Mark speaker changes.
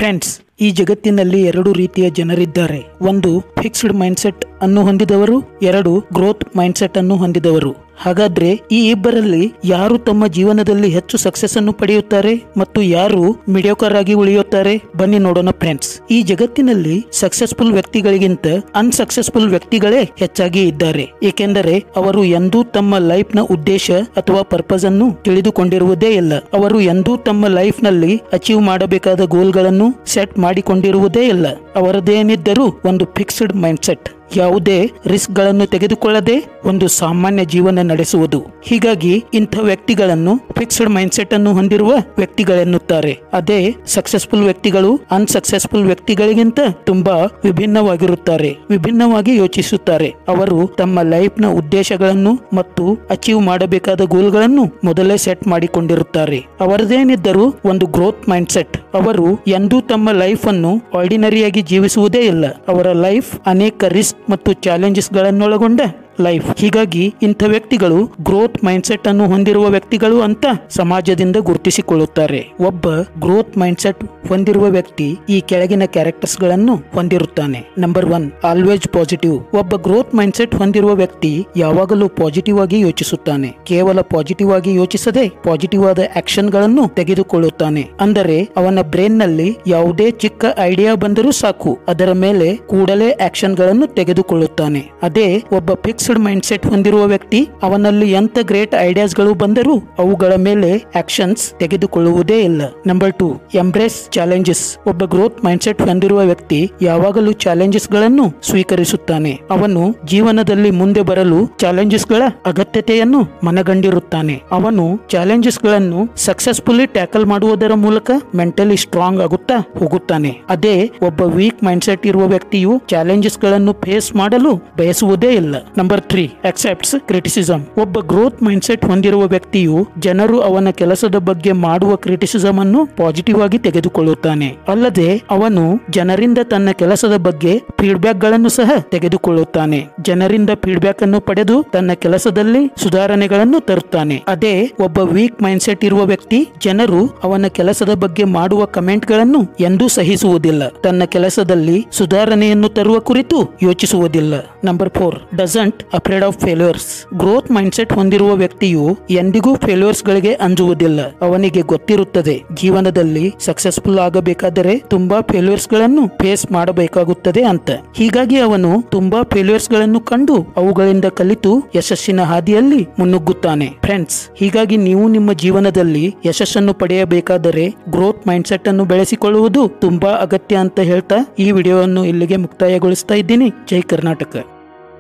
Speaker 1: Friends, ಈ ಜಗತ್ತಿನಲ್ಲಿ ಎರಡು ರೀತಿಯ ಜನರಿದ್ದಾರೆ. ಒಂದು ಫಿಕ್ಸ್ಡ್ ಮೈಂಡ್ಸೆಟ್ ಅನ್ನು ಹೊಂದಿದವರು, ಎರಡು ಗ್ರೋತ್ ಮೈಂಡ್ಸೆಟ್ ಅನ್ನು ಹೊಂದಿದವರು. ಹಾಗಾದ್ರೆ ಈ ಇಬ್ಬರಲ್ಲಿ ಯಾರು ತಮ್ಮ ಜೀವನದಲ್ಲಿ ಹೆಚ್ಚು ಸಕ್ಸಸ್ ಅನ್ನು ಪಡೆಯುತ್ತಾರೆ ಮತ್ತು ಯಾರು ಮಿಡಿಯೋಕರ್ ಆಗಿ ಉಳಿಯುತ್ತಾರೆ? ಬನ್ನಿ ನೋಡೋಣ ಫ್ರೆಂಡ್ಸ್. ಈ ಜಗತ್ತಿನಲ್ಲಿ ಸಕ್ಸಸ್ಫುಲ್ ವ್ಯಕ್ತಿಗಳಿಗಿಂತ ಅನ್ಸಕ್ಸಸ್ಫುಲ್ ವ್ಯಕ್ತಿಗಳೇ ಹೆಚ್ಚಾಗಿ ಇದ್ದಾರೆ. ಏಕೆಂದರೆ ಅವರು ಎಂದೂ ತಮ್ಮ ಲೈಫ್ ನ ಉದ್ದೇಶ ಅಥವಾ ಪರ್ಪಸ್ ಅನ್ನು ತಿಳಿದುಕೊಂಡಿರುವುದೇ ಇಲ್ಲ. ಅವರು ಎಂದೂ ತಮ್ಮ ಲೈಫ್ ನಲ್ಲಿ ಅಚೀವ್ ಮಾಡಬೇಕಾದ ಗೋಲ್ ಗಳನ್ನು ಸೆಟ್ ಮಾಡಿಕೊಂಡಿರುವುದೇ ಇಲ್ಲ. ಅವರದೇನಿದ್ದರೂ ಒಂದು ಫಿಕ್ಸ್ಡ್ ಮೈಂಡ್ಸೆಟ್, ಯಾವುದೇ ರಿಸ್ಕ್ ಗಳನ್ನು ತೆಗೆದುಕೊಳ್ಳದೆ ಒಂದು ಸಾಮಾನ್ಯ ಜೀವನ ನಡೆಸುವುದು. ಹೀಗಾಗಿ ಇಂಥ ವ್ಯಕ್ತಿಗಳನ್ನು ಫಿಕ್ಸ್ಡ್ ಮೈಂಡ್ಸೆಟ್ ಅನ್ನು ಹೊಂದಿರುವ ವ್ಯಕ್ತಿಗಳೆನ್ನುತ್ತಾರೆ. ಅದೇ ಸಕ್ಸಸ್ಫುಲ್ ವ್ಯಕ್ತಿಗಳು ಅನ್ಸಕ್ಸಸ್ಫುಲ್ ವ್ಯಕ್ತಿಗಳಿಗಿಂತ ತುಂಬಾ ವಿಭಿನ್ನವಾಗಿರುತ್ತಾರೆ, ವಿಭಿನ್ನವಾಗಿ ಯೋಚಿಸುತ್ತಾರೆ. ಅವರು ತಮ್ಮ ಲೈಫ್ ನ ಉದ್ದೇಶಗಳನ್ನು ಮತ್ತು ಅಚೀವ್ ಮಾಡಬೇಕಾದ ಗೋಲ್ಗಳನ್ನು ಮೊದಲೇ ಸೆಟ್ ಮಾಡಿಕೊಂಡಿರುತ್ತಾರೆ. ಅವರದೇನಿದ್ದರೂ ಒಂದು ಗ್ರೋತ್ ಮೈಂಡ್ಸೆಟ್. ಅವರು ಎಂದೂ ತಮ್ಮ ಲೈಫ್ ಅನ್ನು ಆರ್ಡಿನರಿಯಾಗಿ ಜೀವಿಸುವುದೇ ಇಲ್ಲ. ಅವರ ಲೈಫ್ ಅನೇಕ ರಿಸ್ಕ್ ಮತ್ತು ಚಾಲೆಂಜಸ್ ಗಳನ್ನೊಳಗೊಂಡ ಲೈಫ್. ಹೀಗಾಗಿ ಇಂಥ ವ್ಯಕ್ತಿಗಳು ಗ್ರೋತ್ ಮೈಂಡ್ಸೆಟ್ ಅನ್ನು ಹೊಂದಿರುವ ವ್ಯಕ್ತಿಗಳು ಅಂತ ಸಮಾಜದಿಂದ ಗುರುತಿಸಿಕೊಳ್ಳುತ್ತಾರೆ. ಒಬ್ಬ ಗ್ರೋತ್ ಮೈಂಡ್ಸೆಟ್ ಹೊಂದಿರುವ ವ್ಯಕ್ತಿ ಈ ಕೆಳಗಿನ ಕ್ಯಾರೆಕ್ಟರ್ಸ್ ಗಳನ್ನು ಹೊಂದಿರುತ್ತಾನೆ. Number 1, always positive. ಒಬ್ಬ ಗ್ರೋತ್ ಮೈಂಡ್ಸೆಟ್ ಹೊಂದಿರುವ ವ್ಯಕ್ತಿ ಯಾವಾಗಲೂ ಪಾಸಿಟಿವ್ ಆಗಿ ಯೋಚಿಸುತ್ತಾನೆ. ಕೇವಲ ಪಾಸಿಟಿವ್ ಆಗಿ ಯೋಚಿಸದೆ ಪಾಸಿಟಿವ್ ಆದ ಆಕ್ಷನ್ ಗಳನ್ನು ತೆಗೆದುಕೊಳ್ಳುತ್ತಾನೆ. ಅಂದರೆ ಅವನ ಬ್ರೈನ್ ನಲ್ಲಿ ಯಾವುದೇ ಚಿಕ್ಕ ಐಡಿಯಾ ಬಂದರೂ ಸಾಕು, ಅದರ ಮೇಲೆ ಕೂಡಲೇ ಆಕ್ಷನ್ ಗಳನ್ನು ತೆಗೆದುಕೊಳ್ಳುತ್ತಾನೆ. ಅದೇ ಒಬ್ಬ ಫಿಕ್ಸ್ಡ್ ಮೈಂಡ್ಸೆಟ್ ಹೊಂದಿರುವ ವ್ಯಕ್ತಿ, ಅವನಲ್ಲಿ ಎಂತ ಗ್ರೇಟ್ ಐಡಿಯಾಸ್ ಗಳು ಬಂದರೂ ಅವುಗಳ ಮೇಲೆ ಆಕ್ಷನ್ಸ್ ತೆಗೆದುಕೊಳ್ಳುವುದೇ ಇಲ್ಲ. Number 2, embrace challenges. ಒಬ್ಬ ಗ್ರೋತ್ ಮೈಂಡ್ಸೆಟ್ ಹೊಂದಿರುವ ವ್ಯಕ್ತಿ ಯಾವಾಗಲೂ ಚಾಲೆಂಜಸ್ ಗಳನ್ನು ಸ್ವೀಕರಿಸುತ್ತಾನೆ. ಅವನು ಜೀವನದಲ್ಲಿ ಮುಂದೆ ಬರಲು ಚಾಲೆಂಜಸ್ ಗಳ ಅಗತ್ಯತೆಯನ್ನು ಮನಗಂಡಿರುತ್ತಾನೆ. ಅವನು ಚಾಲೆಂಜಸ್ ಗಳನ್ನು ಸಕ್ಸಸ್ಫುಲಿ ಟ್ಯಾಕಲ್ ಮಾಡುವುದರ ಮೂಲಕ ಮೆಂಟಲಿ ಸ್ಟ್ರಾಂಗ್ ಆಗುತ್ತಾ ಹೋಗುತ್ತಾನೆ. ಅದೇ ಒಬ್ಬ ವೀಕ್ ಮೈಂಡ್ಸೆಟ್ ಇರುವ ವ್ಯಕ್ತಿಯು ಚಾಲೆಂಜಸ್ ಗಳನ್ನು ಫೇಸ್ ಮಾಡಲು ಬಯಸುವುದೇ ಇಲ್ಲ. Number 3, accepts criticism. ಒಬ್ಬ ಗ್ರೋತ್ ಮೈಂಡ್ಸೆಟ್ ಹೊಂದಿರುವ ವ್ಯಕ್ತಿಯು ಜನರು ಅವನ ಕೆಲಸದ ಬಗ್ಗೆ ಮಾಡುವ ಕ್ರಿಟಿಸಿಸಮ್ ಅನ್ನು ಪಾಸಿಟಿವ್ ಆಗಿ ತೆಗೆದುಕೊಳ್ಳುತ್ತಾನೆ. ಅಲ್ಲದೆ ಅವನು ಜನರಿಂದ ತನ್ನ ಕೆಲಸದ ಬಗ್ಗೆ ಫೀಡ್ಬ್ಯಾಕ್ ಗಳನ್ನು ಸಹ ತೆಗೆದುಕೊಳ್ಳುತ್ತಾನೆ. ಜನರಿಂದ ಫೀಡ್ಬ್ಯಾಕ್ ಅನ್ನು ಪಡೆದು ತನ್ನ ಕೆಲಸದಲ್ಲಿ ಸುಧಾರಣೆಗಳನ್ನು ತರುತ್ತಾನೆ. ಅದೇ ಒಬ್ಬ ವೀಕ್ ಮೈಂಡ್ಸೆಟ್ ಇರುವ ವ್ಯಕ್ತಿ ಜನರು ಅವನ ಕೆಲಸದ ಬಗ್ಗೆ ಮಾಡುವ ಕಮೆಂಟ್ ಗಳನ್ನು ಎಂದೂ ಸಹಿಸುವುದಿಲ್ಲ. ತನ್ನ ಕೆಲಸದಲ್ಲಿ ಸುಧಾರಣೆಯನ್ನು ತರುವ ಕುರಿತು ಯೋಚಿಸುವುದಿಲ್ಲ. Number 4, doesn't afraid of failures. Growth mindset ಹೊಂದಿರುವ ವ್ಯಕ್ತಿಯು ಎಂದಿಗೂ ಫೇಲ್ಯೂರ್ಸ್ ಗಳಿಗೆ ಅಂಜುವುದಿಲ್ಲ. ಅವನಿಗೆ ಗೊತ್ತಿರುತ್ತದೆ ಜೀವನದಲ್ಲಿ ಸಕ್ಸಸ್ಫುಲ್ ಆಗಬೇಕಾದರೆ ತುಂಬಾ ಫೇಲ್ಯೂರ್ಸ್ ಗಳನ್ನು ಫೇಸ್ ಮಾಡಬೇಕಾಗುತ್ತದೆ ಅಂತ. ಹೀಗಾಗಿ ಅವನು ತುಂಬಾ ಫೇಲ್ಯೂರ್ಸ್ ಗಳನ್ನು ಕಂಡು ಅವುಗಳಿಂದ ಕಲಿತು ಯಶಸ್ಸಿನ ಹಾದಿಯಲ್ಲಿ ಮುನ್ನುಗ್ಗುತ್ತಾನೆ. ಫ್ರೆಂಡ್ಸ್, ಹೀಗಾಗಿ ನೀವು ನಿಮ್ಮ ಜೀವನದಲ್ಲಿ ಯಶಸ್ಸನ್ನು ಪಡೆಯಬೇಕಾದರೆ ಗ್ರೋತ್ ಮೈಂಡ್ಸೆಟ್ ಅನ್ನು ಬೆಳೆಸಿಕೊಳ್ಳುವುದು ತುಂಬಾ ಅಗತ್ಯ ಅಂತ ಹೇಳ್ತಾ ಈ ವಿಡಿಯೋವನ್ನು ಇಲ್ಲಿಗೆ ಮುಕ್ತಾಯಗೊಳಿಸ್ತಾ ಇದ್ದೀನಿ. ಜೈ ಕರ್ನಾಟಕ.